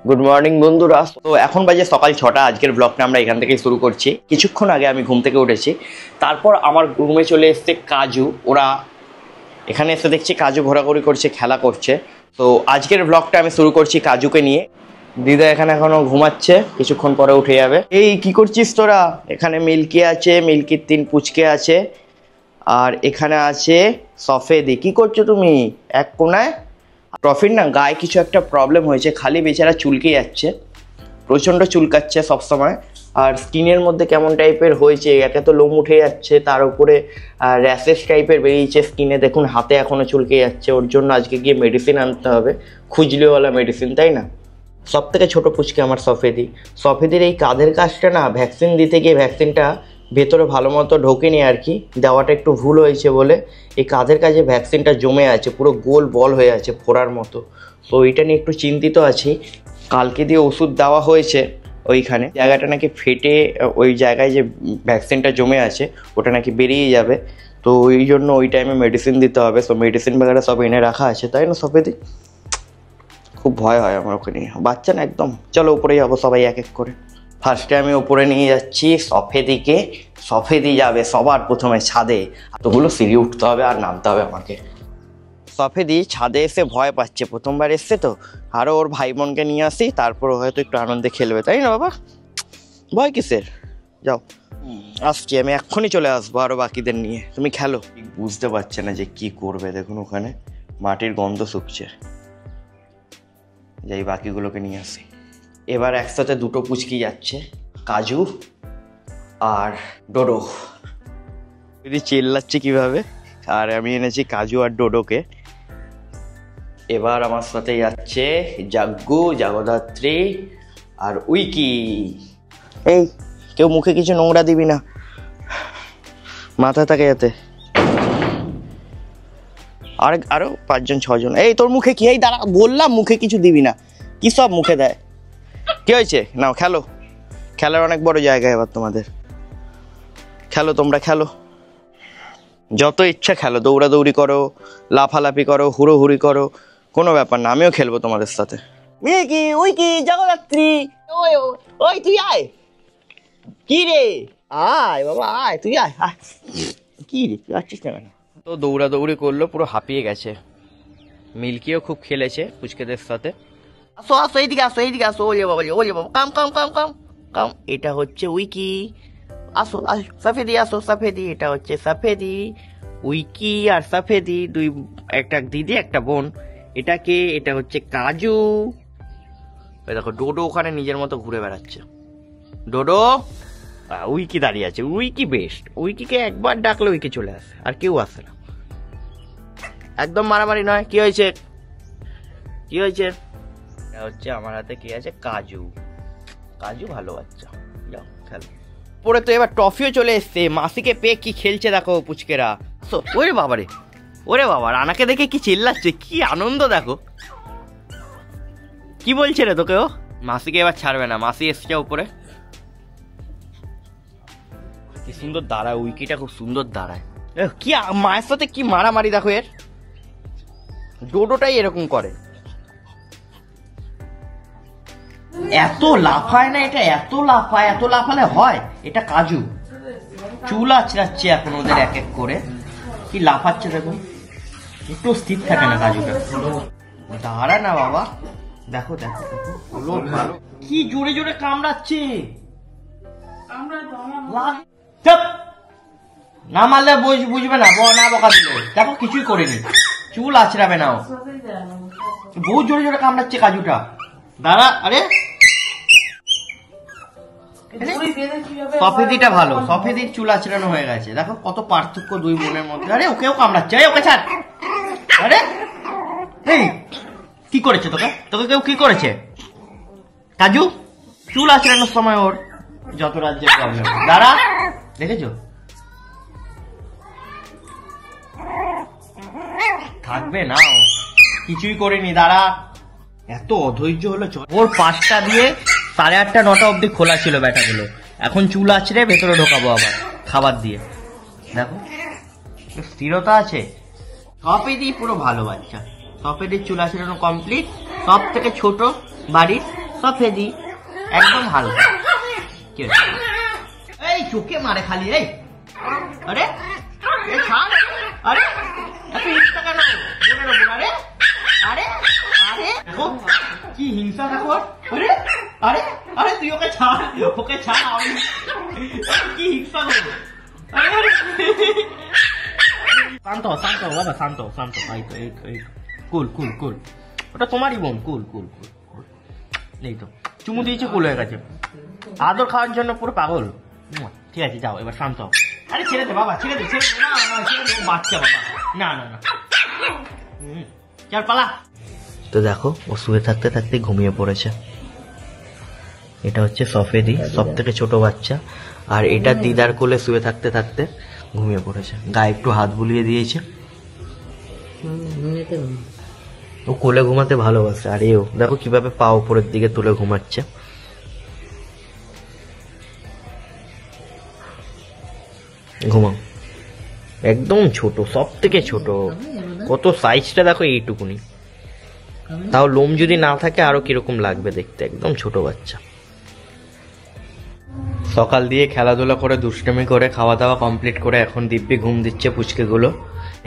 Good morning বন্ধুরা। তো এখন বাজে সকাল 6টা। আজকের ব্লগটা আমরা এখান থেকেই শুরু করছি। কিছুক্ষণ আগে আমি ঘুম থেকে উঠেছি, তারপর আমার রুমে চলে এসছে কাজু। ওরা এখানে এসে দেখছি কাজু ঘোরাঘুরি করছে, খেলা করছে। তো আজকের ব্লগটা আমি শুরু করছি কাজুকে নিয়ে। দিদা এখানে এখনো ঘুমাচ্ছে, কিছুক্ষণ পরে উঠে যাবে। এই কি করছিস তোরা? এখানে মিল্কি আছে, মিল্কির 3 পুচকে আছে, আর এখানে আছে সফেদি। কি করছো তুমি এক কোনায়? ট্রফির না গায়ে কিছু একটা প্রবলেম হয়েছে, খালি বেচারা চুলকে যাচ্ছে, প্রচণ্ড চুলকাচ্ছে সবসময়। আর স্কিনের মধ্যে কেমন টাইপের হয়েছে, একে তো লোম উঠে যাচ্ছে, তার উপরে র্যাশেস টাইপের বেরিয়েছে স্কিনে। দেখুন হাতে এখনও চুলকে যাচ্ছে। ওর জন্য আজকে গিয়ে মেডিসিন আনতে হবে, খুজলিওয়ালা মেডিসিন, তাই না? সব থেকে ছোটো পুচকে আমার সফেদির এই কাঁধের কাজটা না ভ্যাকসিন দিতে গিয়ে ভ্যাকসিনটা ভেতরে ভালো মতো ঢোকেনি আর কি, দেওয়াটা একটু ভুল হয়েছে বলে এই কাঁধের কাছে ভ্যাকসিনটা জমে আছে, পুরো গোল বল হয়ে আছে ফোড়ার মতো। তো এইটা নিয়ে একটু চিন্তিত আছি। কালকে দিয়ে ওষুধ দেওয়া হয়েছে, ওইখানে জায়গাটা নাকি ফেটে ওই জায়গায় যে ভ্যাকসিনটা জমে আছে ওটা নাকি বেরিয়ে যাবে। তো ওই জন্য ওই টাইমে মেডিসিন দিতে হবে। সো মেডিসিন বগেরা সব এনে রাখা আছে, তাই না সফেদি? খুব ভয় হয় আমার ওকে নিয়ে, বাচ্চা না একদম। চলো উপরে যাবো সবাই এক এক করে। ফার্স্টে আমি উপরে নিয়ে যাচ্ছি সফেদিকে। সফেদি যাবে সবার প্রথমে ছাদে, এতগুলো সিঁড়ি উঠতে হবে আর নামতে হবে আমাকে। সফেদি ছাদে এসে ভয় পাচ্ছে, প্রথমবার এসছে তো। আরও ওর ভাই বোনকে নিয়ে আসি, তারপর হয়তো একটু আনন্দে খেলবে, তাই না বাবা? ভয় কিসের? যাও, আসছি আমি, এক্ষুনি চলে আসবো আরও বাকিদের নিয়ে। তুমি খেলো। বুঝতে পারছে না যে কি করবে। দেখুন ওখানে মাটির গন্ধ শুকছে, যাই বাকিগুলোকে নিয়ে আসি। এবার একসাথে দুটো পুচকি যাচ্ছে, কাজু আর ডোডো। যদি চিল্লাচ্ছে কিভাবে, আর আমি এনেছি কাজু আর ডোডোকে। এবার আমার সাথে যাচ্ছে জাগ্গু, জাগদাত্রী আর উইকি। এই কেউ মুখে কিছু নোংরা দিবি না, মাথা থাকে যাতে। আরো 5-6 জন। এই তোর মুখে কি? এই দাঁড়া, বললাম মুখে কিছু দিবি না। কি সব মুখে দেয়? কি হয়েছে? নাও খেলো, খেলার অনেক বড় জায়গা এবার তোমাদের। খেলো, তোমরা খেলো, যত ইচ্ছা খেলো, দৌড়াদৌড়ি করো, লাফালাফি করো, হুড়োহুড়ি করো, কোনো ব্যাপার না। আমিও খেলবো তোমাদের সাথে। মিকি, উইকি, জগদ্ধাত্রী, ওই ওই তুই আয়। কি রে? আয় বাবা আয়, তুই আয়। কি রে তুই আসছিস না কেন? তো দৌড়াদৌড়ি করলো, পুরো হাঁপিয়ে গেছে। মিল্কিও খুব খেলেছে পুচকেদের সাথে। আসো আসো, এইদিকে আসো, এইদিকে আসো। ওলে বাবা, ওলে বাবা, কাম কাম কাম কাম কাম। এটা হচ্ছে উইকি। আসো আসো সফেদি, আসো সফেদি। এটা হচ্ছে সফেদি। উইকি আর সফেদি দুই, একটা দিদি একটা বোন। এটাকে, এটা হচ্ছে কাজু। দেখো ডোডো ওখানে নিজের মতো ঘুরে বেড়াচ্ছে। ডোডো, উইকি দাঁড়িয়ে আছে। উইকি বেস্ট, উইকিকে একবার ডাকলে উইকি চলে আসে, আর কেউ আসে না। একদম মারামারি নয়। কি হয়েছে? কি হয়েছে? এটা হচ্ছে আমার হাতে কি আছে, কাজু। কাজু ভালো বাচ্চা, যাও খেলো। পরে তো এবার ট্রফিও চলে এসছে। মাসিকে পেয়ে কি খেলছে দেখো পুচকেরা। ওরে বাবারে, ওরে বাবা, রানাকে দেখে কি চিল্লাচ্ছে, কি আনন্দ দেখো। কি বলছে রে তোকে ও? মাসিকে এবার ছাড়বে না, মাসি এসছে উপরে। কি সুন্দর দাঁড়ায়, উইকিটা খুব সুন্দর দাঁড়ায়। কি মায়ের সাথে কি মারামারি দেখো এর। ডোডোটাই এরকম করে, এত লাফায় না এটা, এত লাফায়, এত লাফালে হয়। এটা কাজু চুল আঁচড়াচ্ছে এখন ওদের এক এক করে। কি লাফাচ্ছে দেখুন, একটু স্থির থাকে না কাজুটা। দাঁড়া না বাবা, দেখো দেখো দেখো, কি জোরে জোরে কামড়াচ্ছে। না মারলে বুঝবে না, না বকা দিলে। দেখো কিছুই করেনি, চুল আঁচড়াবে না ও। বহু জোরে জোরে কামড়াচ্ছে কাজুটা। দাঁড়া, আরে সফেদিটা ভালো, সফেদির চুল আঁচড়ানো হয়ে গেছে। দেখো কত পার্থক্য দুই বোনের মধ্যে। আরে ওকেও কামড়াচ্ছে, ওকে ছাড়। আরে এই কি করেছে তোকে? তোকে কেউ কি করেছে? কাজু চুল আঁচড়ানোর সময় ওর যত রাজ্যের প্রবলেম। দাঁড়া, দেখেছো? থাকবে না, কিছুই করিনি। দাঁড়া, এত অধৈর্য হলো। ওর 5টা দিয়ে 8:30 9টা অব্দি খোলা ছিল ব্যাটাগুলো। এখন চুল আছড়ে ভেতরে ঢোকাবো আবার খাবার দিয়ে। দেখো স্থিরতা আছে। সফেদি পুরো ভালো বাচ্চা। সফেদির চুল আছড়ানো কমপ্লিট। সব থেকে ছোট বাড়ির সফেদি একদম হালকা। কি হচ্ছে? এই চোখে মারে খালি। এই আরে ছাড়, আরে এত হিংসা কেন বোনের ওপর? আরে আরে আরে দেখো কি হিংসা দেখো। আরে আরে আরে তুই ওকে ছাড়, ওকে ছাড়। আমি কি হিংসা করবো? শান্ত শান্ত বাবা, শান্ত শান্ত। এই তো এই তো এই কুল কুল কুল, ওটা তোমারই বোন। কুল কুল কুল কুল। এই তো চুমু দিয়েছে, কুল হয়ে গেছে। আদর খাওয়ার জন্য পুরো পাগল। ঠিক আছে যাও এবার শান্ত। আরে ছেড়ে দে বাবা, ছেড়ে দে, ছেড়ে দে। না না ছেড়ে দে, বাচ্চা বাবা। না না না, চল পালা। তো দেখো ও শুয়ে থাকতে থাকতে ঘুমিয়ে পড়েছে। এটা হচ্ছে সফেদি, সব থেকে ছোট বাচ্চা। আর এটা দিদার কোলে শুয়ে থাকতে থাকতে ঘুমিয়ে পড়েছে। গায়ে একটু হাত বুলিয়ে দিয়েছে। ও কোলে ঘুমাতে ভালোবাসে। আর এও দেখো কিভাবে পা উপরের দিকে তুলে ঘুমাচ্ছে। ঘুমাও। একদম ছোট, সব থেকে ছোট। কত সাইজটা দেখো এইটুকুনি। তাও লোম যদি না থাকে আরো কিরকম লাগবে দেখতে। একদম ছোট বাচ্চা। সকাল দিয়ে খেলাধুলা করে দুষ্টুমি করে খাওয়া দাওয়া কমপ্লিট করে এখন দিব্যি ঘুম দিচ্ছে পুচকেগুলো।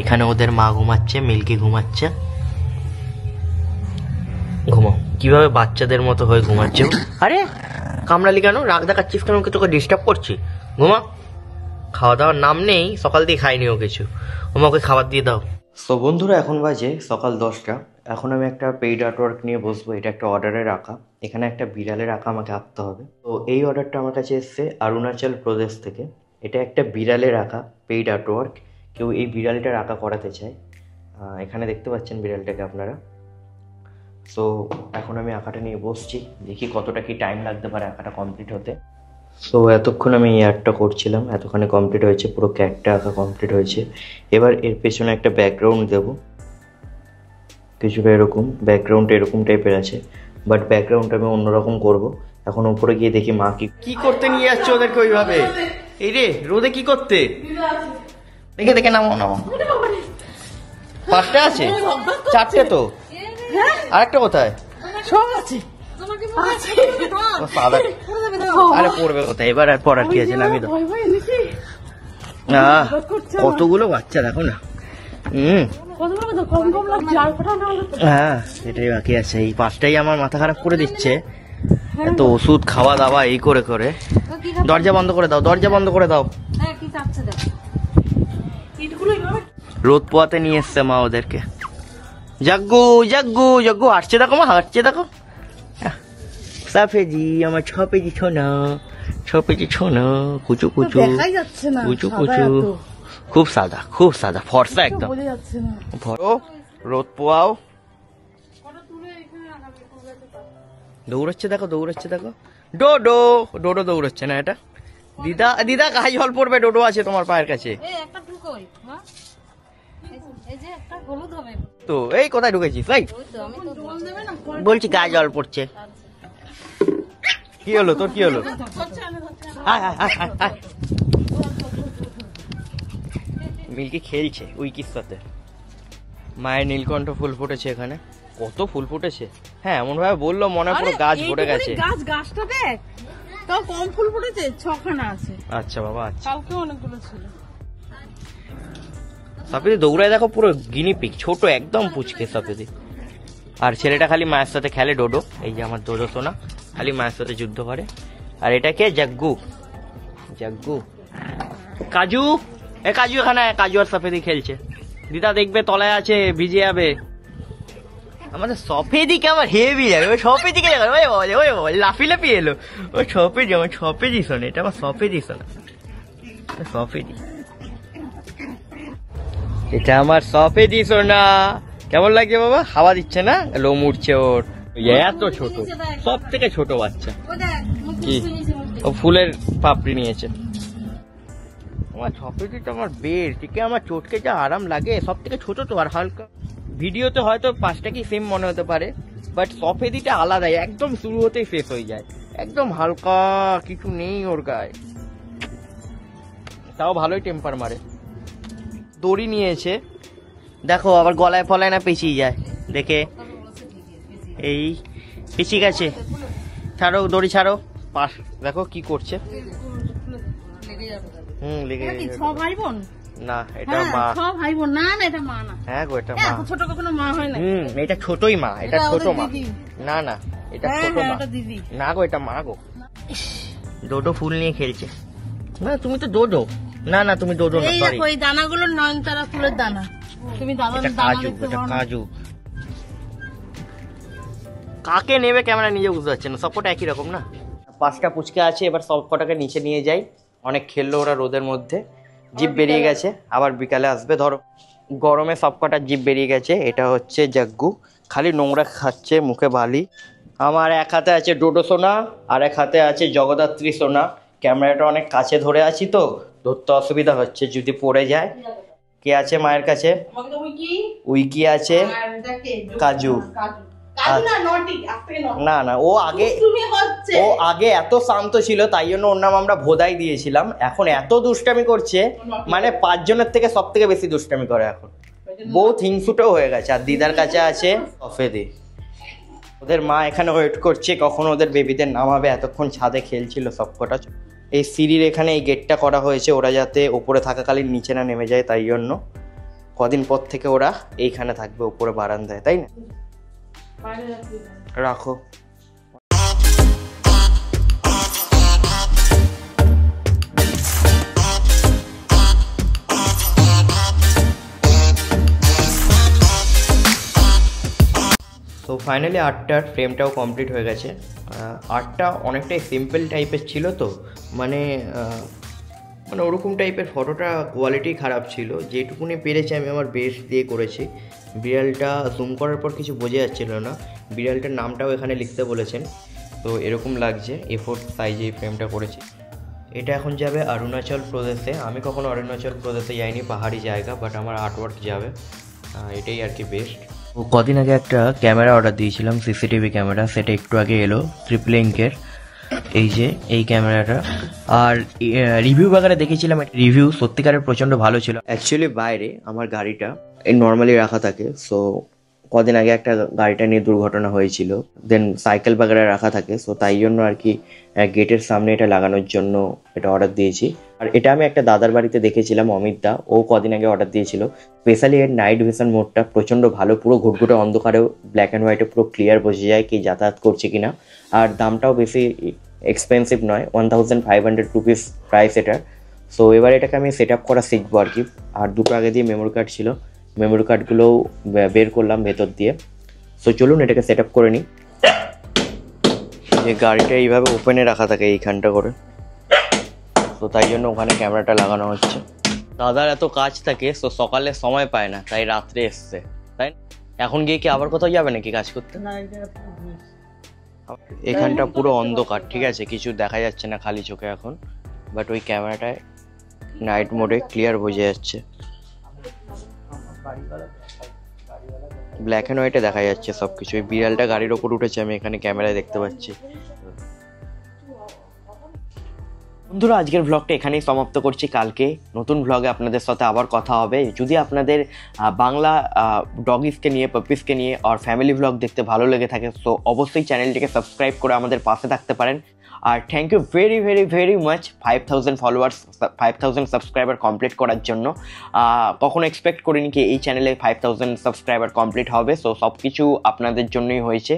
এখানে ওদের মা ঘুমাচ্ছে, মিল্কি ঘুমাচ্ছে। ঘুমাও। কিভাবে বাচ্চাদের মতো হয়ে ঘুমাচ্ছে। আরে কামড়ালি কেন? রাগ দেখাচ্ছিস কেন? তোকে ডিস্টার্ব করছি। ঘুমা। খাওয়া দাওয়ার নাম নেই, সকাল দিয়ে খাইনিও কিছু। ওকে খাবার দিয়ে দাও। তো বন্ধুরা এখন বাজে সকাল 10টা। এখন আমি একটা পেইড আর্টওয়ার্ক নিয়ে বসবো। এটা একটা অর্ডারে রাখা। এখানে একটা বিড়ালের আঁকা আমাকে আঁকতে হবে। তো এই অর্ডারটা আমার কাছে এসছে অরুণাচল প্রদেশ থেকে। এটা একটা বিড়ালের আঁকা পেইড আর্টওয়ার্ক। কেউ এই বিড়ালটার আঁকা করাতে চায়। এখানে দেখতে পাচ্ছেন বিড়ালটাকে আপনারা। সো এখন আমি আঁকাটা নিয়ে বসছি, দেখি কতটা কি টাইম লাগতে পারে আঁকাটা কমপ্লিট হতে। সো এতক্ষণ আমি এই আর্টটা করছিলাম, এতক্ষণে কমপ্লিট হয়েছে, পুরো ক্যাটটা আঁকা কমপ্লিট হয়েছে। এবার এর পেছনে একটা ব্যাকগ্রাউন্ড দেব। কিছুটা এরকম ব্যাকগ্রাউন্ডটা এরকম টাইপের আছে, বাট ব্যাকগ্রাউন্ডটা আমি অন্যরকম করব। এখন উপরে গিয়ে দেখি মা কি করতে নিয়ে যাচ্ছে ওদেরকে ওইভাবে। এই রে রোদে কি করতে? দেখে দেখে নামো নামো। 5টা আছে, 4টে তো। আরেকটা কোথায়? আরে পড়বে কোথায়? এবার আর পড়ার কি আছে? নামি দাও। কতগুলো বাচ্চা দেখো না। হ্যাঁ এটাই বাকি আছে। এই 5টাই আমার মাথা খারাপ করে দিচ্ছে। এত ওষুধ খাওয়া দাওয়া এই করে করে। দরজা বন্ধ করে দাও, দরজা বন্ধ করে দাও। রোদ পোয়াতে নিয়ে এসছে মা ওদেরকে। জাগ্গু জাগ্গু জাগ্গু হাঁটছে দেখো মা, হাঁটছে দেখো। সাফেদি আমার 6 পেজি ছোনা, 6 পেজি ছোনা। কুচু কুচু কুচু কুচু। খুব সাদা, খুব সাদা, ফর্সা একদম। রোদ পোয়াও। দৌড়াচ্ছে দেখো, দৌড়াচ্ছে দেখো। ডোডো ডোডো দৌড়াচ্ছে না এটা। দিদা দিদা গায়ে জল পড়বে। ডোডো আছে তোমার পায়ের কাছে। তো এই কোথায় ঢুকেছিস? বলছি গায়ে জল পড়ছে। কি হলো তোর? কি হলো? মিল্কি খেলছে উইকির সাথে। মায়ের নীলকণ্ঠ ফুল ফুটেছে এখানে। কত ফুল ফুটেছে। হ্যাঁ এমন ভাবে বললো মনে পুরো গাছ ভরে গেছে। গাছটা দেখ, তাও কম ফুল ফুটেছে, 6খানা আছে। আচ্ছা বাবা, আচ্ছা। কালকে অনেকগুলো ছিল। সাফেদি দৌড়ায় দেখো, পুরো গিনি পিগ, ছোট একদম পুচকে সাফেদি। আর ছেলেটা খালি মায়ের সাথে খেলে। ডোডো, এই যে আমার ডোডো সোনা, খালি মায়ের সাথে যুদ্ধ করে। আর এটা কে? জাগ্গু। জাগ্গু। কাজু, এ কাজু এখানে। কাজু আর সাফেদি খেলছে। দিদা দেখবে তলায় আছে, ভিজে যাবে। আমাদের সফেদিকে আমার হেভি যাবে। ওই সফেদিকে ওই লাফি লাফি এলো। ওই সফেদি, আমার সফেদি শোনে। এটা আমার সফেদি শোনা, সফেদি। এটা আমার সফেদি সোনা। কেমন লাগছে বাবা? হাওয়া দিচ্ছে না, লোম উঠছে ওর। এত ছোট, সব থেকে ছোট বাচ্চা। কি ও ফুলের পাপড়ি নিয়েছে। আমার সফেদিটা আমার বেশ ঠিক, আমার চটকে যা আরাম লাগে। সব থেকে ছোট তো, আর হালকা। ভিডিওতে হয়তো 5টা কি সেম মনে হতে পারে, বাট সফেদিটা আলাদা। একদম শুরু হতেই শেষ হয়ে যায়। একদম হালকা, কিছু নেই ওর গায়ে। তাও ভালোই টেম্পার মারে। দড়ি নিয়েছে দেখো, আবার গলায় ফলায় না পেঁচিয়ে যায়। দেখে এই পেঁচিয়ে গেছে। ছাড়ো দড়ি ছাড়ো। পাশ দেখো কি করছে। লেগে যাবে। লেগে এটা কি যাবে। ছ ভাই বোন? না এটা হ্যাঁ, মা। ছ ভাই বোন। না না, এটা মা না। হ্যাঁ গো এটা মা। এত ছোট কখনো মা হয় না। এটা ছোটই মা, এটা ছোট ওদের মা। দিদি। না না এটা হ্যাঁ ছোট হ্যাঁ, মা। এটা দিদি। না গো এটা মা গো। ডোডো ফুল নিয়ে খেলছে। না তুমি তো ডোডো। না না তুমি ডোডো না, এই সরি। দেখো, এই দানাগুলো নয়নতারা ফুলের দানা। তুমি দানা এটা দানা কাজু, দেখতে এটা পাও না। কাজু। কাকে নেবে ক্যামেরা নিজে বুঝতে পারছে না, সবকটা একই রকম না। 5টা পুচকে আছে, এবার সবকটাকে নিচে নিয়ে যাই। অনেক খেললো ওরা রোদের মধ্যে, জিপ বেরিয়ে গেছে, আবার বিকালে আসবে। ধরো গরমে সবকটা জিপ বেরিয়ে গেছে। এটা হচ্ছে জাগ্গু, খালি নোংরা খাচ্ছে, মুখে বালি। আমার এক হাতে আছে ডোডো সোনা, আর এক হাতে আছে জগদ্ধাত্রী সোনা। ক্যামেরাটা অনেক কাছে ধরে আছি তো ধরতে অসুবিধা হচ্ছে যদি পড়ে যায়। কে আছে মায়ের কাছে? উইকি আছে, কাজু। না না, ও আগে এত শান্ত ছিল, তাই জন্য ওর নাম আমরা ভোদাই দিয়েছিলাম। এখন এত দুষ্টামি করছে, মানে 5 জনের থেকে সব থেকে বেশি দুষ্টামি করে এখন। বহুত হিংসুটেও হয়ে গেছে। আর দিদার কাছে আছে সফেদি। ওদের মা এখানে ওয়েট করছে কখন ওদের বেবিদের নামাবে। এতক্ষণ ছাদে খেলছিল সবকটা। এই সিঁড়ির এখানে এই গেটটা করা হয়েছে, ওরা যাতে ওপরে থাকাকালীন নিচে না নেমে যায়, তাই জন্য। কদিন পর থেকে ওরা এইখানে থাকবে, ওপরে বারান্দায়, তাই না? রাখো। তো ফাইনালি আর্টটার ফ্রেমটাও কমপ্লিট হয়ে গেছে। আর্টটা অনেকটাই সিম্পল টাইপের ছিল তো, মানে ওরকম টাইপের ফটোটা কোয়ালিটি খারাপ ছিল। যেটুকুনি পেরেছি আমি আমার বেস্ট দিয়ে করেছি। বিড়ালটা জুম করার পর কিছু বোঝা যাচ্ছিল না। বিড়ালটার নামটাও এখানে লিখতে বলেছেন, তো এরকম লাগছে। A4 সাইজে এই ফ্রেমটা করেছি। এটা এখন যাবে অরুণাচল প্রদেশে। আমি কখনো অরুণাচল প্রদেশে যাইনি, পাহাড়ি জায়গা, বাট আমার আর্টওয়ার্ক যাবে, এটাই আর কি বেস্ট। কদিন আগে একটা ক্যামেরা অর্ডার দিয়েছিলাম, সিসিটিভি ক্যামেরা, সেটা একটু আগে এলো ট্রিপলিঙ্কের। এই যে এই ক্যামেরাটা। আর রিভিউ বাগারে দেখেছিলাম, রিভিউ সত্যিকারের প্রচণ্ড ভালো ছিল। অ্যাকচুয়ালি বাইরে আমার গাড়িটা এই নর্মালি রাখা থাকে, সো কদিন আগে একটা গাড়িটা নিয়ে দুর্ঘটনা হয়েছিল, দেন সাইকেল বাগারে রাখা থাকে, সো তাই জন্য আর কি গেটের সামনে এটা লাগানোর জন্য এটা অর্ডার দিয়েছি। আর এটা আমি একটা দাদার বাড়িতে দেখেছিলাম, অমিত দা, ও কদিন আগে অর্ডার দিয়েছিল। স্পেশালি এর নাইট ভিশন মোডটা প্রচণ্ড ভালো, পুরো ঘুটঘুটে অন্ধকারেও ব্ল্যাক অ্যান্ড হোয়াইটে পুরো ক্লিয়ার বোঝা যায় কি যাতায়াত করছে কিনা। আর দামটাও বেশি এক্সপেন্সিভ নয়, 1500 রুপিস প্রাইস এটার। সো এবার এটাকে আমি সেট আপ করা শিখবো আর কি। আর দুটো আগে দিয়ে মেমোরি কার্ড ছিল, মেমোরি কার্ডগুলোও বের করলাম ভেতর দিয়ে। সো চলুন এটাকে সেট আপ করে নিই। যে গাড়িটা এইভাবে ওপেনে রাখা থাকে এইখানটা করে, তো তাই জন্য ওখানে ক্যামেরাটা লাগানো হচ্ছে। দাদার এত কাজ থাকে, সো সকালে সময় পায় না, তাই রাত্রে এসছে, তাই এখন গিয়ে কি আবার কোথাও যাবে নাকি কাজ করতে? এখানটা পুরো অন্ধকার, ঠিক আছে, কিছু দেখা যাচ্ছে না খালি চোখে এখন, বাট ওই ক্যামেরাটায় নাইট মোডে ক্লিয়ার বোঝা যাচ্ছে, ব্ল্যাক অ্যান্ড হোয়াইটে দেখা যাচ্ছে সবকিছু। ওই বিড়ালটা গাড়ির ওপর উঠেছে, আমি এখানে ক্যামেরায় দেখতে পাচ্ছি। বন্ধুরা আজকের ভ্লগটা এখানেই সমাপ্ত করছি। কালকে নতুন ভ্লগে আপনাদের সাথে আবার কথা হবে। যদি আপনাদের বাংলা ডগিসকে নিয়ে, পাপিসকে নিয়ে আর ফ্যামিলি ভ্লগ দেখতে ভালো লেগে থাকে, তো অবশ্যই চ্যানেলটিকে সাবস্ক্রাইব করে আমাদের পাশে থাকতে পারেন। আর thank you very very very much 5000 followers, 5000 subscriber complete করার জন্য। কখনো এক্সপেক্ট করিনি কি এই চ্যানেলে 5000 সাবস্ক্রাইবার কমপ্লিট হবে। সো সব কিছু আপনাদের জন্যই হয়েছে।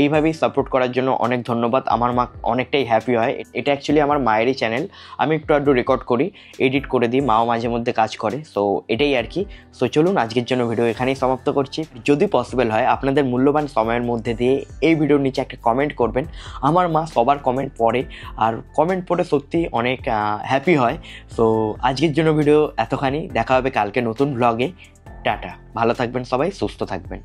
এইভাবেই সাপোর্ট করার জন্য অনেক ধন্যবাদ। আমার মা অনেকটাই হ্যাপি হয়। এটা অ্যাকচুয়ালি আমার মায়েরই চ্যানেল, আমি একটু আধটু রেকর্ড করি, এডিট করে দিই, মাও মাঝে মধ্যে কাজ করে। সো এটাই আর কি। সো চলুন আজকের জন্য ভিডিও এখানেই সমাপ্ত করছি। যদি পসিবল হয় আপনাদের মূল্যবান সময়ের মধ্যে দিয়ে এই ভিডিওর নিচে একটা কমেন্ট করবেন। আমার মা সবার কমেন্ট পড়ে, আর কমেন্ট পড়ে সত্যি অনেক হ্যাপি হয়। সো আজকের জন্য ভিডিও এতখানি, দেখা হবে কালকে নতুন ভ্লগে। টাটা, ভালো থাকবেন সবাই, সুস্থ থাকবেন।